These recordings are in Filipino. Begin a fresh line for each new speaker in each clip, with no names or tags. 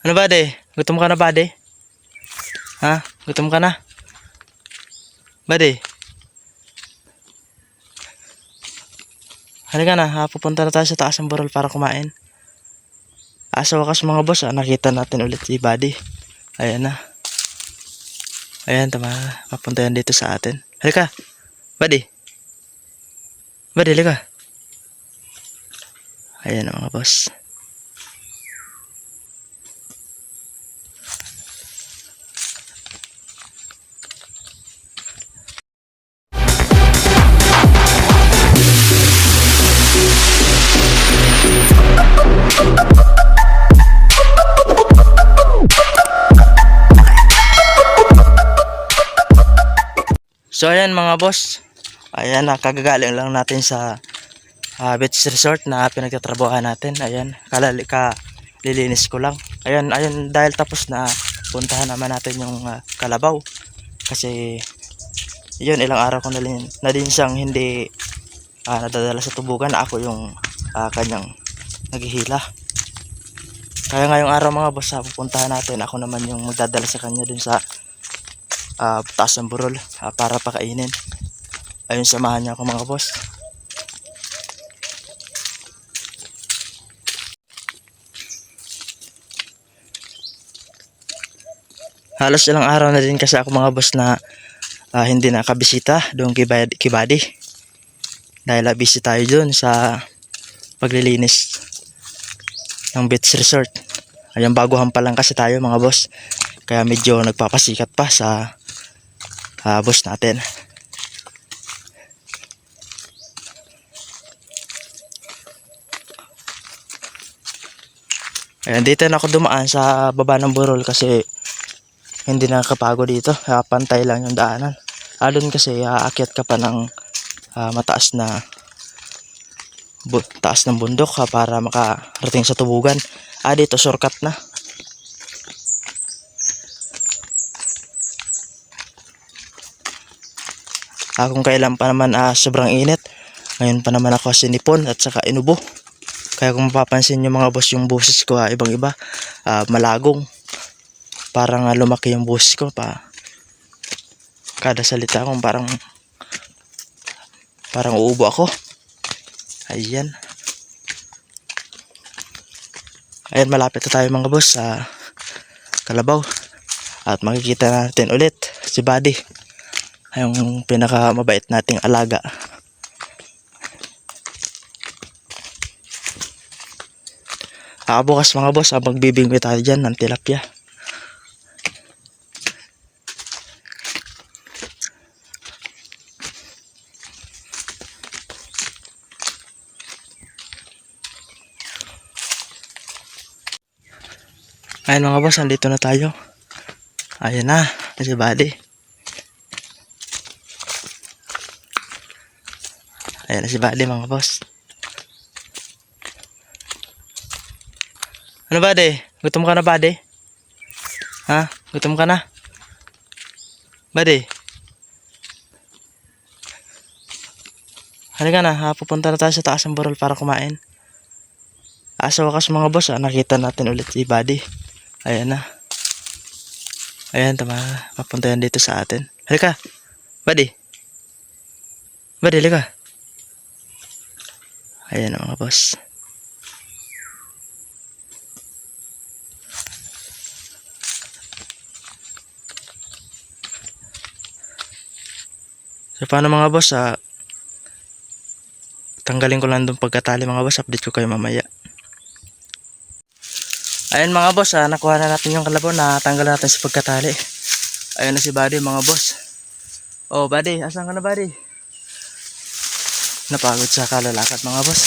Ano ba, de? Gutom ka na ba, de? Ha? Gutom ka na? Ba, de? Halika na, pupunta na tayo sa taas ng burol para kumain. Sa wakas mga boss, nakita natin ulit si Buddy. Ayan na. Ayan, tama. Papunta yan dito sa atin. Halika, Buddy. Buddy, halika. Ayan na mga boss. So ayan mga boss, ayan kagagaling lang natin sa beach resort na pinagtatrabahoan natin. Ayan, kalilinis ko lang. Ayan, dahil tapos na, puntahan naman natin yung kalabaw. Kasi yun, ilang araw ko na din siyang hindi nadadala sa tubugan. Ako yung kanyang naghihila. Kaya ngayong araw mga boss, pupuntahan natin. Ako naman yung magdadala sa kanya dun sa taas ng burol para pakainin. Ayun, samahan niya ako mga boss. Halos ilang araw na din kasi ako mga boss na hindi nakabisita doon kay Buddy. Dahil busy tayo doon sa paglilinis ng beach resort. Ayun, baguhan pa lang kasi tayo mga boss. Kaya medyo nagpapasikat pa sa boss natin. Ayan, dito na ako dumaan sa baba ng burol kasi hindi nakakapagod dito. Pantay lang yung daanan. Doon kasi aakyat ka pa ng mataas na taas ng bundok para makarating sa tubugan. Dito shortcut na. Kung kailan pa naman sobrang init, ngayon pa naman ako sinipon at saka inubo. Kaya kung mapapansin nyo mga boss, yung boses ko ibang iba, malagong. Parang lumaki yung boses ko pa. Kada salita kong parang uubo ako. Ayan. Ayan, malapit na tayo mga boss sa kalabaw. At makikita natin ulit si Buddy, yung pinaka mabait nating alaga. Bukas mga boss, magbibingwi tayo dyan ng tilapia. Ayan mga boss, andito na tayo. Ayan na si Buddy. Ayan na si Buddy mga boss. Ano Buddy? Gutom ka na Buddy? Ha? Gutom ka na? Buddy? Halika na, pupunta na tayo sa taas ng burol para kumain. Sa wakas mga boss, nakita natin ulit si Buddy. Ayan na. Ayan, tama. Papunta yan dito sa atin. Halika. Buddy. Buddy, halika. Ayan na mga boss. So paano mga boss, tanggalin ko lang doon pagkatali mga boss. Update ko kayo mamaya. Ayan mga boss, nakuha na natin yung kalabaw na tanggal natin sa pagkatali. Ayan na si Buddy mga boss. Oh Buddy, asan ka na Buddy? Napagod sa kalalakad mga boss.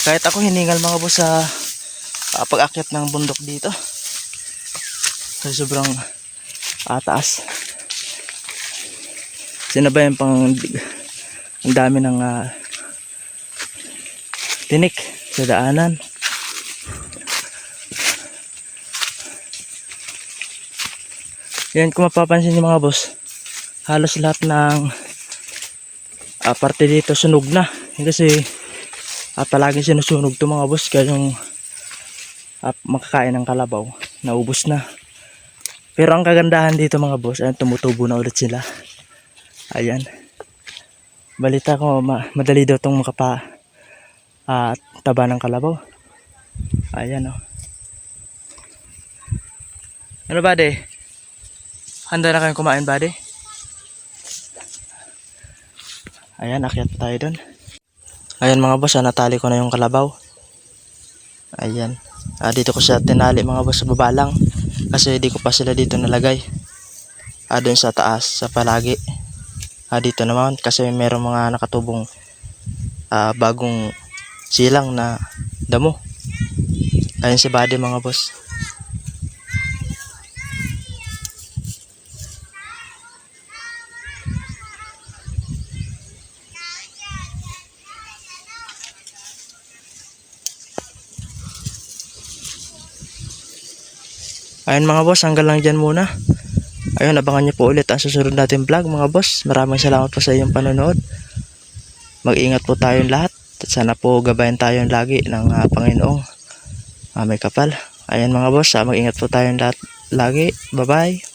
Kahit ako hiningal mga boss sa pag-akyat ng bundok dito. Kasi sobrang taas. Sinabayan pang ang dami ng tinik sa daanan. Yan, kung mapapansin niyo mga boss, halos lahat ng parte dito sunog na. Kasi palaging sinusunog to mga boss. Kaya yung makakain ng kalabaw, naubos na. Pero ang kagandahan dito mga boss, ayan, tumutubo na ulit sila. Ayan. Balita ko, madali daw itong taba ng kalabaw. Ayan oh. Ano buddy? Handa na kayong kumain buddy? Ayan, akyat tayo dun. Ayan mga boss, natali ko na yung kalabaw. Ayan. Dito ko siya tinali mga boss sa baba lang. Kasi di ko pa sila dito nalagay. Doon sa taas, sa palagi. Dito naman kasi meron mga nakatubong bagong silang na damo. Ayan si buddy mga boss. Ayun mga boss, hanggang lang dyan muna. Ayun, abangan nyo po ulit ang susunod natin vlog mga boss. Maraming salamat po sa iyong panonood. Mag-ingat po tayong lahat. At sana po gabayan tayong lagi ng Panginoong may kapal. Ayun mga boss, mag-ingat po tayong lahat lagi. Bye bye.